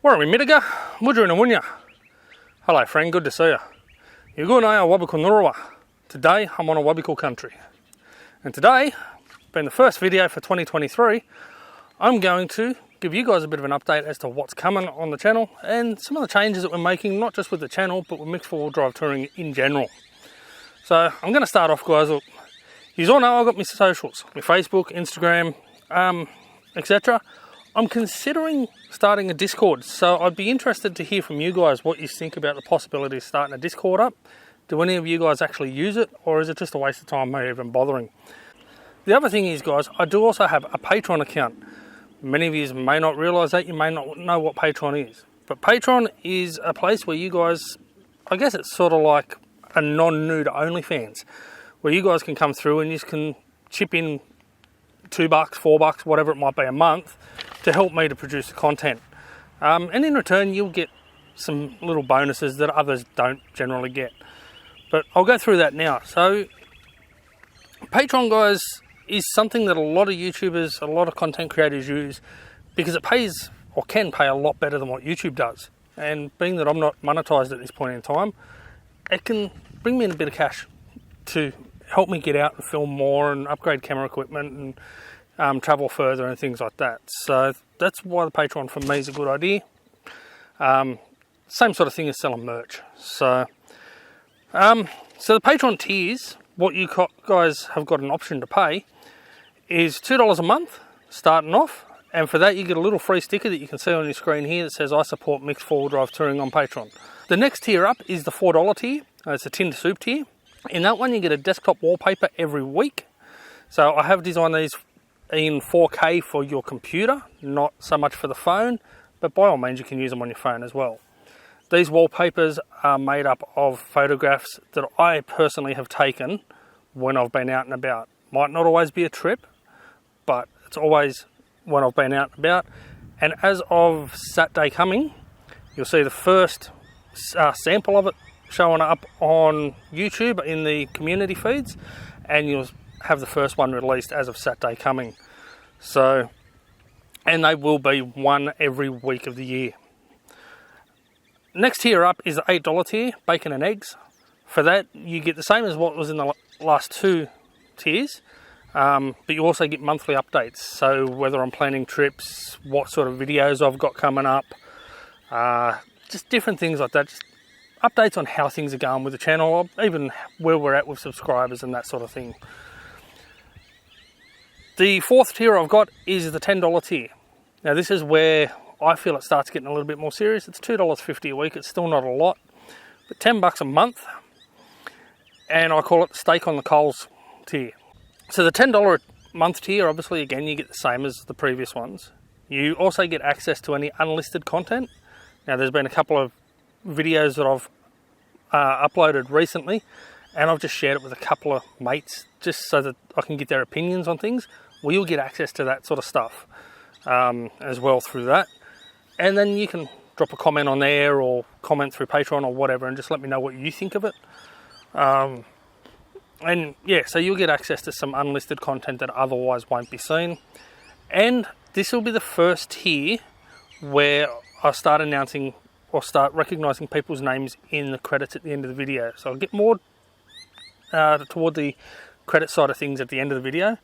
Warami Mitiga, Mudra and Wunya. Hello friend, good to see you. You're good, Awabakal Nurwa. Today I'm on Awabakal country. And today, being the first video for 2023, I'm going to give you guys a bit of an update as to what's coming on the channel and some of the changes that we're making, not just with the channel, but with mixed four-wheel drive touring in general. So I'm going to start off, guys. Look, you all know I've got my socials, my Facebook, Instagram, etc. I'm considering starting a Discord, so I'd be interested to hear from you guys what you think about the possibility of starting a Discord up. Do any of you guys actually use it, or is it just a waste of time, maybe even bothering? The other thing is, guys, I do also have a Patron account. Many of you may not realise that, you may not know what Patron is. But Patron is a place where you guys, I guess it's sort of like a non-nude OnlyFans, where you guys can come through and you can chip in $2, $4, whatever it might be a month, to help me to produce the content. And in return, you'll get some little bonuses that others don't generally get. But I'll go through that now. So, Patron, guys, is something that a lot of YouTubers, a lot of content creators use because it pays, or can pay, a lot better than what YouTube does. And being that I'm not monetized at this point in time, it can bring me in a bit of cash to help me get out and film more and upgrade camera equipment and travel further and things like that. So that's why the Patreon for me is a good idea. Same sort of thing as selling merch. So the Patreon tiers, what you guys have got an option to pay is $2 a month starting off, and for that you get a little free sticker that you can see on your screen here that says I support mixed four-wheel drive touring on Patreon. The next tier up is the $4 tier. It's a tin soup tier. In that one you get a desktop wallpaper every week. So I have designed these in 4K for your computer, not so much for the phone, but by all means you can use them on your phone as well. These wallpapers are made up of photographs that I personally have taken when I've been out and about. Might not always be a trip, but it's always when I've been out and about. And as of Saturday coming, you'll see the first sample of it showing up on YouTube in the community feeds, and you'll have the first one released as of Saturday coming. So, and they will be one every week of the year. Next tier up is the $8 tier, bacon and eggs. For that you get the same as what was in the last two tiers, but you also get monthly updates. So whether I'm planning trips, what sort of videos I've got coming up, just different things like that. Just updates on how things are going with the channel, even where we're at with subscribers and that sort of thing. The fourth tier I've got is the $10 tier. Now this is where I feel it starts getting a little bit more serious. It's $2.50 a week. It's still not a lot, but $10 a month. And I call it the steak on the coals tier. So the $10 a month tier, obviously, again, you get the same as the previous ones. You also get access to any unlisted content. Now there's been a couple of videos that I've uploaded recently, and I've just shared it with a couple of mates just so that I can get their opinions on things. Well, you'll get access to that sort of stuff as well through that. And then you can drop a comment on there or comment through Patreon or whatever and just let me know what you think of it. And yeah, so you'll get access to some unlisted content that otherwise won't be seen. And this will be the first tier where I start announcing or start recognising people's names in the credits at the end of the video. So I'll get more toward the credit side of things at the end of the video.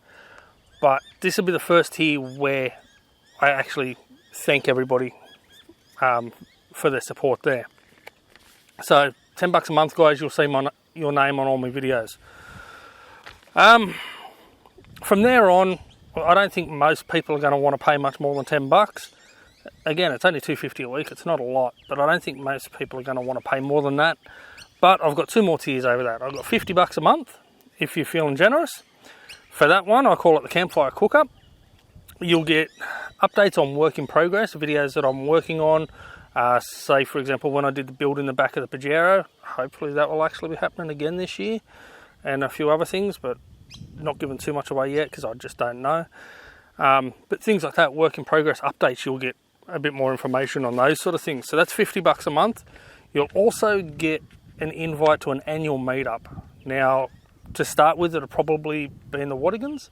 But this will be the first tier where I actually thank everybody for their support there. So $10 a month, guys, you'll see your name on all my videos. From there on, I don't think most people are going to want to pay much more than $10. Again, it's only $2.50 a week. It's not a lot, but I don't think most people are going to want to pay more than that. But I've got two more tiers over that. I've got $50 a month if you're feeling generous. For that one, I call it the Campfire Cook-Up. You'll get updates on work in progress, videos that I'm working on. Say, for example, when I did the build in the back of the Pajero. Hopefully that will actually be happening again this year. And a few other things, but not giving too much away yet because I just don't know. But things like that, work in progress updates, you'll get a bit more information on those sort of things. So that's $50 a month. You'll also get an invite to an annual meetup. Now, to start with, it'll probably be in the Wattigans,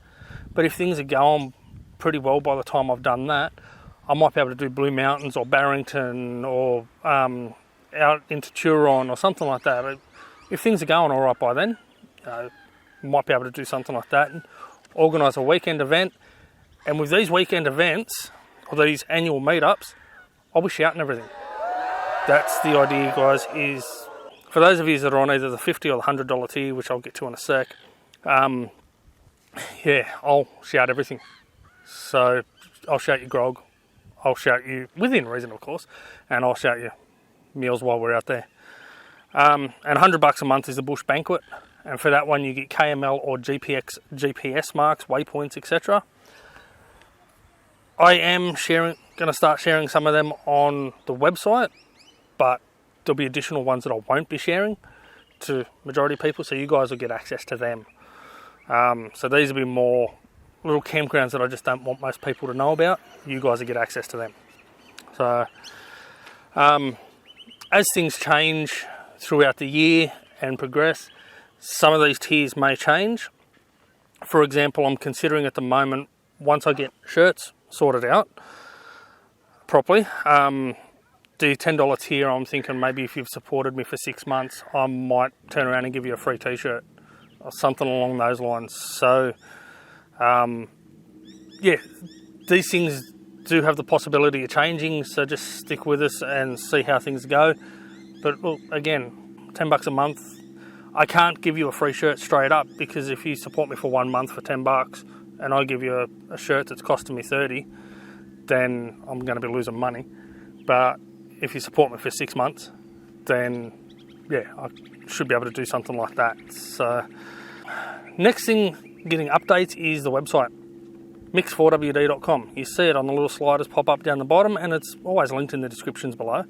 but if things are going pretty well by the time I've done that, I might be able to do Blue Mountains or Barrington or out into Turon or something like that. If things are going all right by then, might be able to do something like that and organise a weekend event. And with these weekend events, or these annual meetups, I'll be shouting everything. That's the idea, guys, is for those of you that are on either the $50 or the $100 tier, which I'll get to in a sec, yeah, I'll shout everything. So I'll shout you grog, I'll shout you, within reason of course, and I'll shout you meals while we're out there. And $100 a month is the bush banquet, and for that one you get KML or GPS marks, waypoints, etc. I am going to start sharing some of them on the website, but there'll be additional ones that I won't be sharing to majority of people, so you guys will get access to them. So these will be more little campgrounds that I just don't want most people to know about. You guys will get access to them. So as things change throughout the year and progress, some of these tiers may change. For example, I'm considering at the moment, once I get shirts sorted out properly, the $10 tier, I'm thinking maybe if you've supported me for 6 months, I might turn around and give you a free t-shirt or something along those lines. So yeah, these things do have the possibility of changing, so just stick with us and see how things go. But look, again, $10 a month, I can't give you a free shirt straight up, because if you support me for 1 month for $10 and I give you a shirt that's costing me $30, then I'm going to be losing money. But if you support me for 6 months, then yeah, I should be able to do something like that. So next thing getting updates is the website, mix4wd.com. You see it on the little sliders pop up down the bottom, and it's always linked in the descriptions below.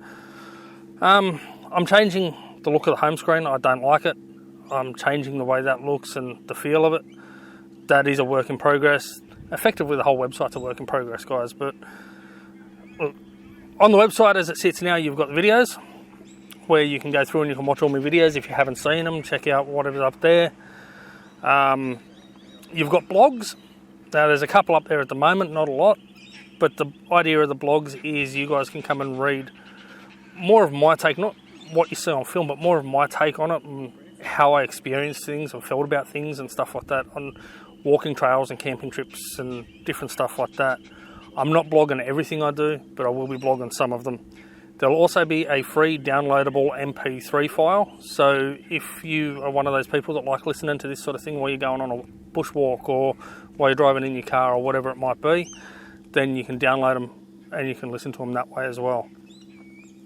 I'm changing the look of the home screen. I don't like it. I'm changing the way that looks and the feel of it. That is a work in progress. Effectively, the whole website's a work in progress, guys. But look, on the website as it sits now, you've got the videos where you can go through and you can watch all my videos. If you haven't seen them, check out whatever's up there. You've got blogs. Now, there's a couple up there at the moment, not a lot. But the idea of the blogs is you guys can come and read more of my take, not what you see on film, but more of my take on it and how I experienced things and felt about things and stuff like that on walking trails and camping trips and different stuff like that. I'm not blogging everything I do, but I will be blogging some of them. There'll also be a free downloadable MP3 file. So if you are one of those people that like listening to this sort of thing while you're going on a bushwalk or while you're driving in your car or whatever it might be, then you can download them and you can listen to them that way as well.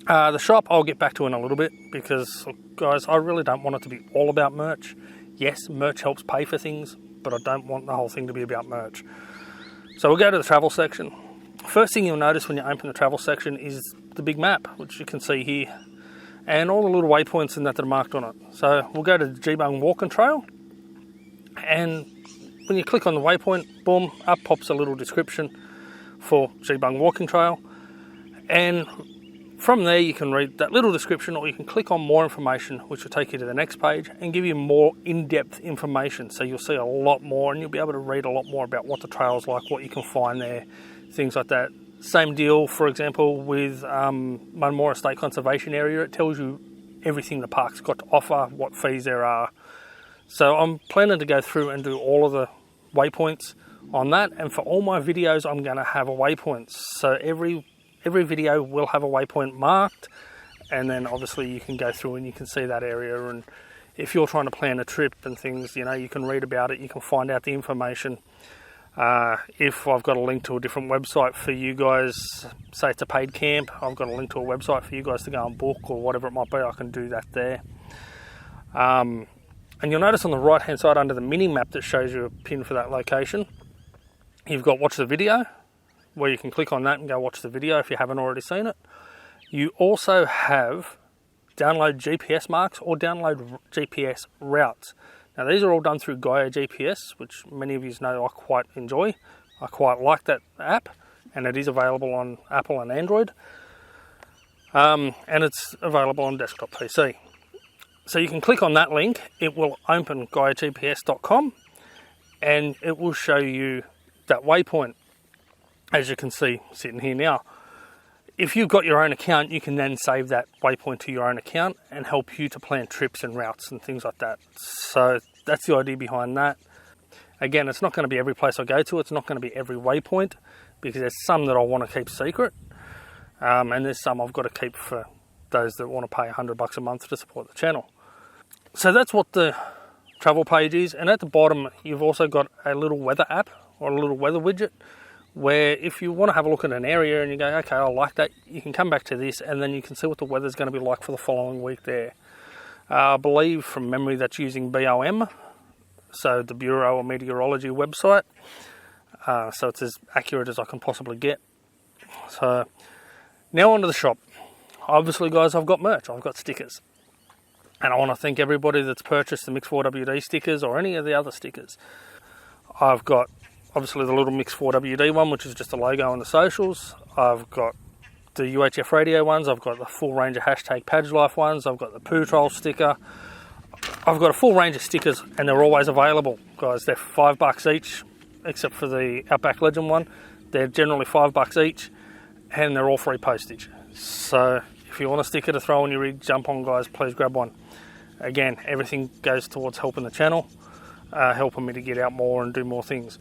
The shop I'll get back to in a little bit, because guys, I really don't want it to be all about merch. Yes, merch helps pay for things, but I don't want the whole thing to be about merch. So we'll go to the travel section. First thing you'll notice when you open the travel section is the big map, which you can see here, and all the little waypoints and that are marked on it. So we'll go to the Geebung Walking Trail, and when you click on the waypoint, boom, up pops a little description for Geebung Walking Trail, and from there you can read that little description, or you can click on more information, which will take you to the next page and give you more in-depth information. So you'll see a lot more, and you'll be able to read a lot more about what the trail's like, what you can find there, things like that. Same deal, for example, with Munmore Estate Conservation Area. It tells you everything the park's got to offer, what fees there are. So I'm planning to go through and do all of the waypoints on that, and for all my videos I'm going to have a waypoint. So every video will have a waypoint marked, and then obviously you can go through and you can see that area, and if you're trying to plan a trip and things, you know, you can read about it, you can find out the information. If I've got a link to a different website for you guys, say it's a paid camp, I've got a link to a website for you guys to go and book or whatever it might be, I can do that there. And you'll notice on the right hand side under the mini map that shows you a pin for that location, you've got watch the video, where you can click on that and go watch the video if you haven't already seen it. You also have download GPS marks or download GPS routes. Now these are all done through Gaia GPS, which many of you know I quite enjoy. I quite like that app, and it is available on Apple and Android. And it's available on desktop PC. So you can click on that link, it will open GaiaGPS.com, and it will show you that waypoint. as you can see sitting here now. If you've got your own account, you can then save that waypoint to your own account and help you to plan trips and routes and things like that. So that's the idea behind that. Again, it's not going to be every place I go to. It's not going to be every waypoint, because there's some that I want to keep secret. And there's some I've got to keep for those that want to pay $100 a month to support the channel. So that's what the travel page is. And at the bottom, you've also got a little weather app or a little weather widget, where if you want to have a look at an area and you go, okay, I like that, you can come back to this and then you can see what the weather's going to be like for the following week there. I believe from memory that's using BOM, so the Bureau of Meteorology website. So it's as accurate as I can possibly get. So now onto the shop. Obviously, guys, I've got merch. I've got stickers. And I want to thank everybody that's purchased the Mix4WD stickers or any of the other stickers. I've got obviously the little Mix4WD one, which is just a logo on the socials. I've got the UHF radio ones. I've got the full range of hashtag Padge Life ones. I've got the Poo Troll sticker. I've got a full range of stickers, and they're always available, guys. They're $5 each, except for the Outback Legend one. They're generally $5 each, and they're all free postage. So if you want a sticker to throw on your rig, jump on, guys, please grab one. Again, everything goes towards helping the channel, helping me to get out more and do more things.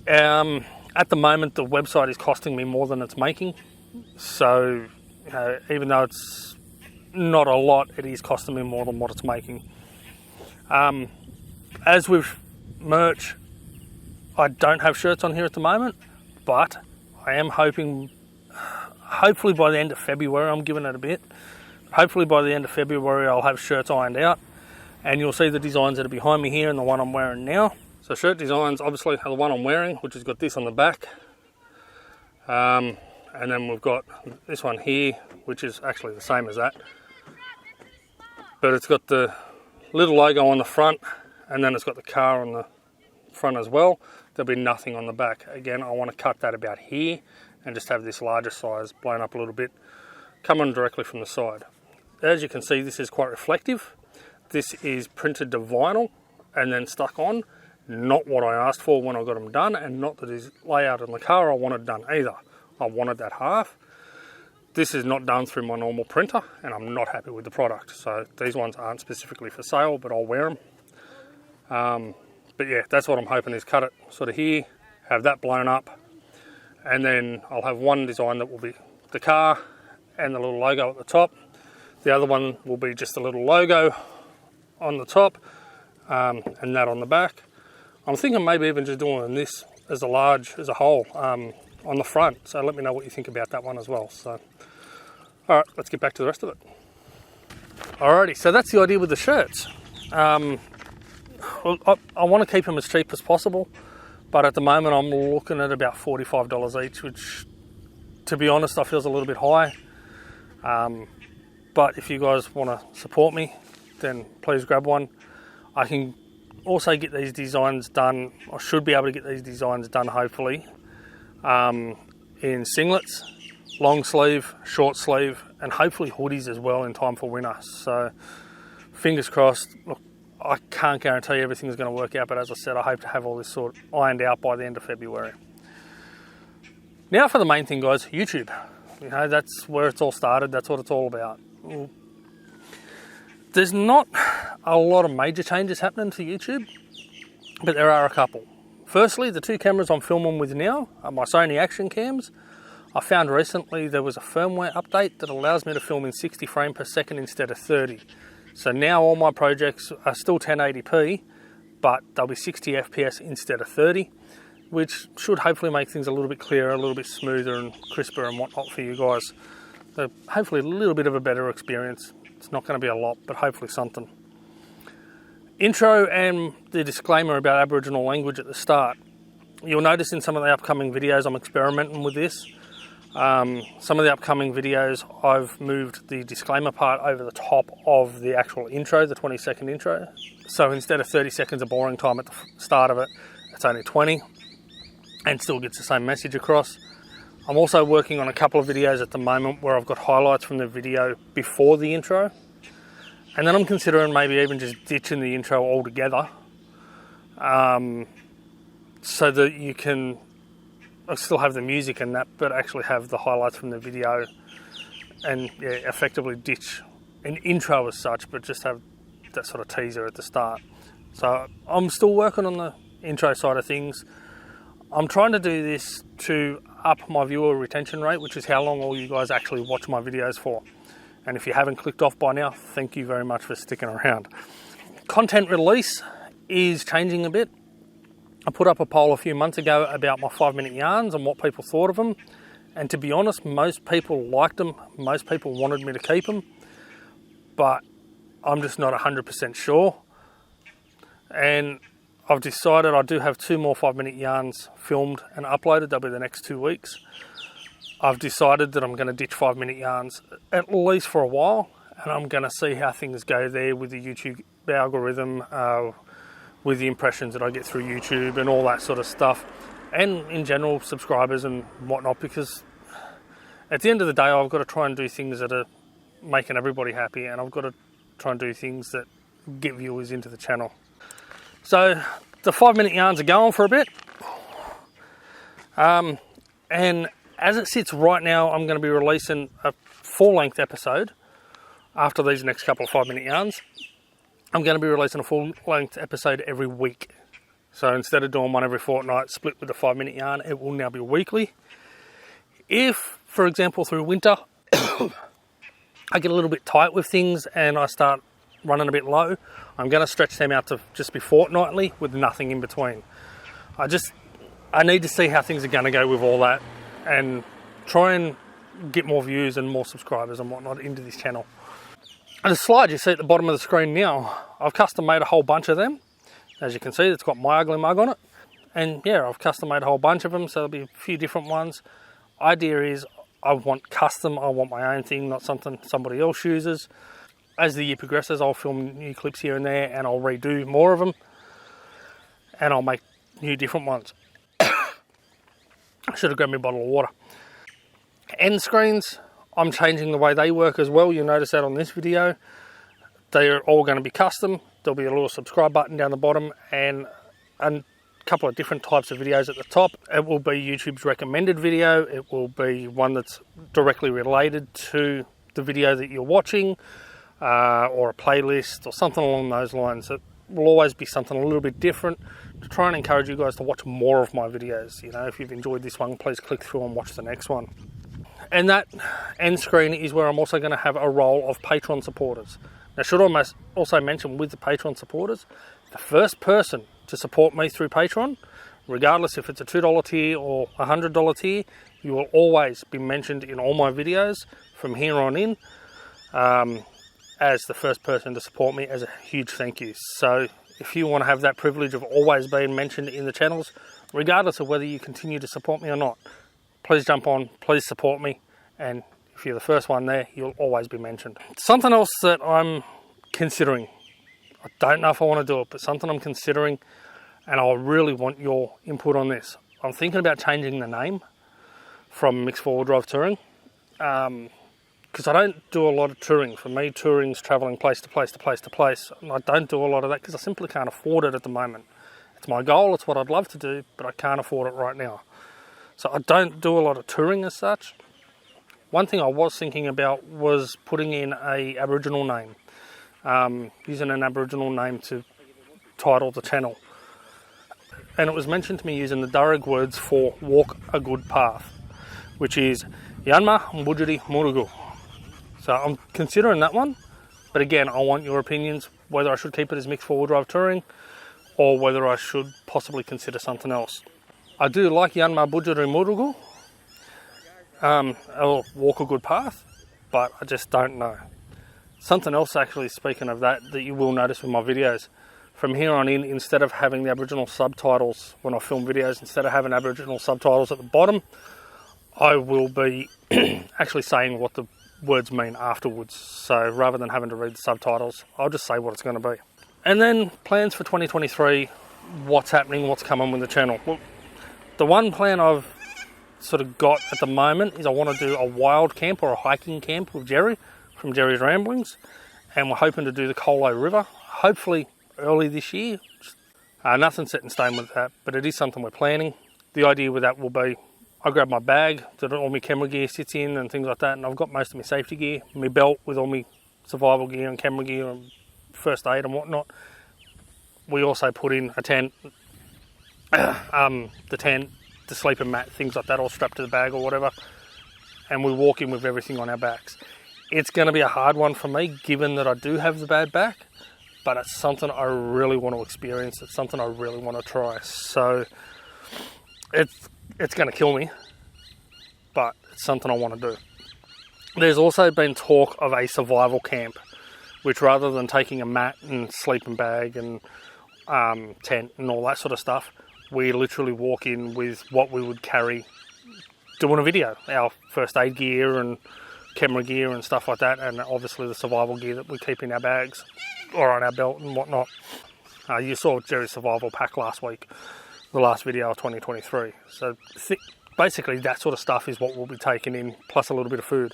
At the moment, the website is costing me more than it's making. So even though it's not a lot, it is costing me more than what it's making. As with merch, I don't have shirts on here at the moment, but I am hoping, hopefully by the end of February, I'm giving it a bit, hopefully by the end of February I'll have shirts ironed out, and you'll see the designs that are behind me here and the one I'm wearing now. So shirt designs, obviously, are the one I'm wearing, which has got this on the back. And then we've got this one here, which is actually the same as that. But it's got the little logo on the front, and then it's got the car on the front as well. There'll be nothing on the back. Again, I want to cut that about here and just have this larger size blown up a little bit, coming directly from the side. As you can see, this is quite reflective. This is printed to vinyl and then stuck on. Not what I asked for when I got them done, and not that his layout in the car I wanted done either. I wanted that half. This is not done through my normal printer, and I'm not happy with the product. So these ones aren't specifically for sale, but I'll wear them. But yeah, that's what I'm hoping is cut it sort of here, have that blown up, and then I'll have one design that will be the car and the little logo at the top. The other one will be just a little logo on the top, and that on the back. I'm thinking maybe even just doing this as a large, as a whole, on the front. So let me know what you think about that one as well. So, all right, let's get back to the rest of it. Alrighty, so that's the idea with the shirts. Well, I want to keep them as cheap as possible, but at the moment I'm looking at about $45 each, which, to be honest, I feel is a little bit high. But if you guys want to support me, then please grab one. I can also get these designs done. I should be able to get these designs done, hopefully, in singlets, long sleeve, short sleeve, and hopefully hoodies as well in time for winter. So fingers crossed. Look, I can't guarantee everything's going to work out, but as I said, I hope to have all this sort of ironed out by the end of February. Now for the main thing, guys, YouTube. You know, that's where it's all started. That's what it's all about. There's not a lot of major changes happening to YouTube, but there are a couple. Firstly, the two cameras I'm filming with now are my Sony action cams. I found recently there was a firmware update that allows me to film in 60 frames per second instead of 30. So now all my projects are still 1080p, but they'll be 60 FPS instead of 30, which should hopefully make things a little bit clearer, a little bit smoother and crisper and whatnot for you guys. So hopefully a little bit of a better experience. It's not going to be a lot, but hopefully something. Intro and the disclaimer about Aboriginal language at the start. You'll notice in some of the upcoming videos I'm experimenting with this. Some of the upcoming videos I've moved the disclaimer part over the top of the actual intro, the 20-second intro. So instead of 30 seconds of boring time at the start of it, it's only 20 and still gets the same message across. I'm also working on a couple of videos at the moment where I've got highlights from the video before the intro. And then I'm considering maybe even just ditching the intro altogether, so that you can I still have the music and that, but actually have the highlights from the video, and yeah, effectively ditch an intro as such, but just have that sort of teaser at the start. So I'm still working on the intro side of things. I'm trying to do this to up my viewer retention rate, which is how long all you guys actually watch my videos for. And if you haven't clicked off by now, thank you very much for sticking around. Content release is changing a bit. I put up a poll a few months ago about my 5-minute yarns and what people thought of them. And to be honest, most people liked them. Most people wanted me to keep them. But I'm just not 100% sure. And I've decided I do have 2 more 5-minute yarns filmed and uploaded. They'll be the next 2 weeks. I've decided that I'm going to ditch 5-minute yarns at least for a while, and I'm going to see how things go there with the YouTube algorithm, with the impressions that I get through YouTube and all that sort of stuff, and in general subscribers and whatnot, because at the end of the day I've got to try and do things that are making everybody happy, and I've got to try and do things that get viewers into the channel. So the 5-minute yarns are going for a bit, and as it sits right now, I'm going to be releasing a full-length episode after these next couple of 5-minute yarns. I'm going to be releasing a full-length episode every week. So instead of doing one every fortnight split with a 5-minute yarn, it will now be weekly. If, for example, through winter, I get a little bit tight with things and I start running a bit low, I'm going to stretch them out to just be fortnightly with nothing in between. I need to see how things are going to go with all that, and try and get more views and more subscribers and whatnot into this channel. And the slide you see at the bottom of the screen now, I've custom made a whole bunch of them. As you can see, it's got my ugly mug on it. And yeah, I've custom made a whole bunch of them, so there'll be a few different ones. Idea is I want custom, I want my own thing, not something somebody else uses. As the year progresses, I'll film new clips here and there, and I'll redo more of them. And I'll make new different ones. I should have grabbed me a bottle of water. End screens, I'm changing the way they work as well. You'll notice that on this video. They are all going to be custom. There'll be a little subscribe button down the bottom and a couple of different types of videos at the top. It will be YouTube's recommended video. It will be one that's directly related to the video that you're watching, or a playlist or something along those lines. It will always be something a little bit different to try and encourage you guys to watch more of my videos. You know, if you've enjoyed this one, please click through and watch the next one. And that end screen is where I'm also going to have a role of Patron supporters. Now, should I also mention with the Patron supporters, the first person to support me through Patron, regardless if it's a $2 tier or a $100 tier, you will always be mentioned in all my videos from here on in, as the first person to support me, as a huge thank you. So if you want to have that privilege of always being mentioned in the channels, regardless of whether you continue to support me or not, please jump on, please support me, and if you're the first one there, you'll always be mentioned. Something else that I'm considering, I don't know if I want to do it, but something I'm considering, and I really want your input on this. I'm thinking about changing the name from Mixed 4-Wheel Drive Touring, because I don't do a lot of touring. For me, touring's travelling place to place to place to place, and I don't do a lot of that because I simply can't afford it at the moment. It's my goal, it's what I'd love to do, but I can't afford it right now. So I don't do a lot of touring as such. One thing I was thinking about was putting in a Aboriginal name, using an Aboriginal name to title the channel. And it was mentioned to me using the Dharug words for walk a good path, which is Yanma Mbudjiri Murugu. So I'm considering that one, but again, I want your opinions, whether I should keep it as Mixed 4-Wheel Drive Touring or whether I should possibly consider something else. I do like Yanma Mbudjiri Murugu, or walk a good path, but I just don't know. Something else actually, speaking of that you will notice with my videos, from here on in, instead of having the Aboriginal subtitles when I film videos, instead of having Aboriginal subtitles at the bottom, I will be actually saying what the words mean afterwards. So rather than having to read the subtitles, I'll just say what it's going to be. And then plans for 2023, what's happening, what's coming with the channel. Well, the one plan I've sort of got at the moment is I want to do a wild camp or a hiking camp with Jerry from Jerry's Ramblings, and we're hoping to do the Colo River, hopefully early this year. Nothing set in stone with that, but it is something we're planning. The idea with that will be I grab my bag that all my camera gear sits in and things like that, and I've got most of my safety gear, my belt with all my survival gear and camera gear and first aid and whatnot. We also put in a tent, the tent, the sleeping mat, things like that, all strapped to the bag or whatever, and we walk in with everything on our backs. It's going to be a hard one for me, given that I do have the bad back, but it's something I really want to experience. It's something I really want to try. So it's going to kill me, but it's something I want to do. There's also been talk of a survival camp, which rather than taking a mat and sleeping bag and tent and all that sort of stuff, we literally walk in with what we would carry doing a video, our first aid gear and camera gear and stuff like that, and obviously the survival gear that we keep in our bags or on our belt and whatnot. You saw Jerry's survival pack last week, the last video of 2023. So basically that sort of stuff is what we'll be taking in, plus a little bit of food.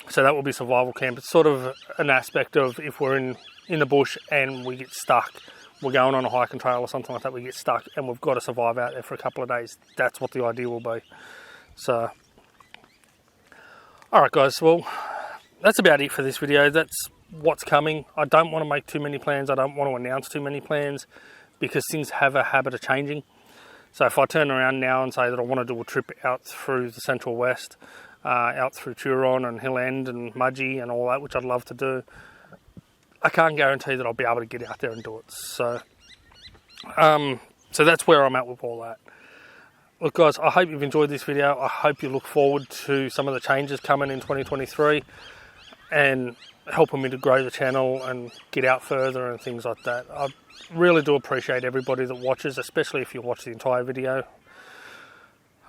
So that will be survival camp. It's sort of an aspect of if we're in the bush and we get stuck, we're going on a hiking trail or something like that, we get stuck and we've got to survive out there for a couple of days. That's what the idea will be. So, alright guys, well, that's about it for this video. That's what's coming. I don't want to make too many plans. I don't want to announce too many plans because things have a habit of changing. So if I turn around now and say that I want to do a trip out through the Central West, out through Turon and Hill End and Mudgee and all that, which I'd love to do, I can't guarantee that I'll be able to get out there and do it. So that's where I'm at with all that. Look guys, I hope you've enjoyed this video. I hope you look forward to some of the changes coming in 2023 and helping me to grow the channel and get out further and things like that. I really do appreciate everybody that watches, especially if you watch the entire video.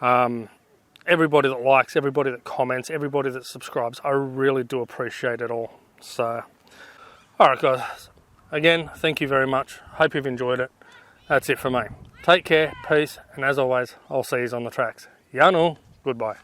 Everybody that likes, everybody that comments, everybody that subscribes, I really do appreciate it all. So, alright guys, again, thank you very much. Hope you've enjoyed it. That's it for me. Take care, peace, and as always, I'll see you on the tracks. Yanu, goodbye.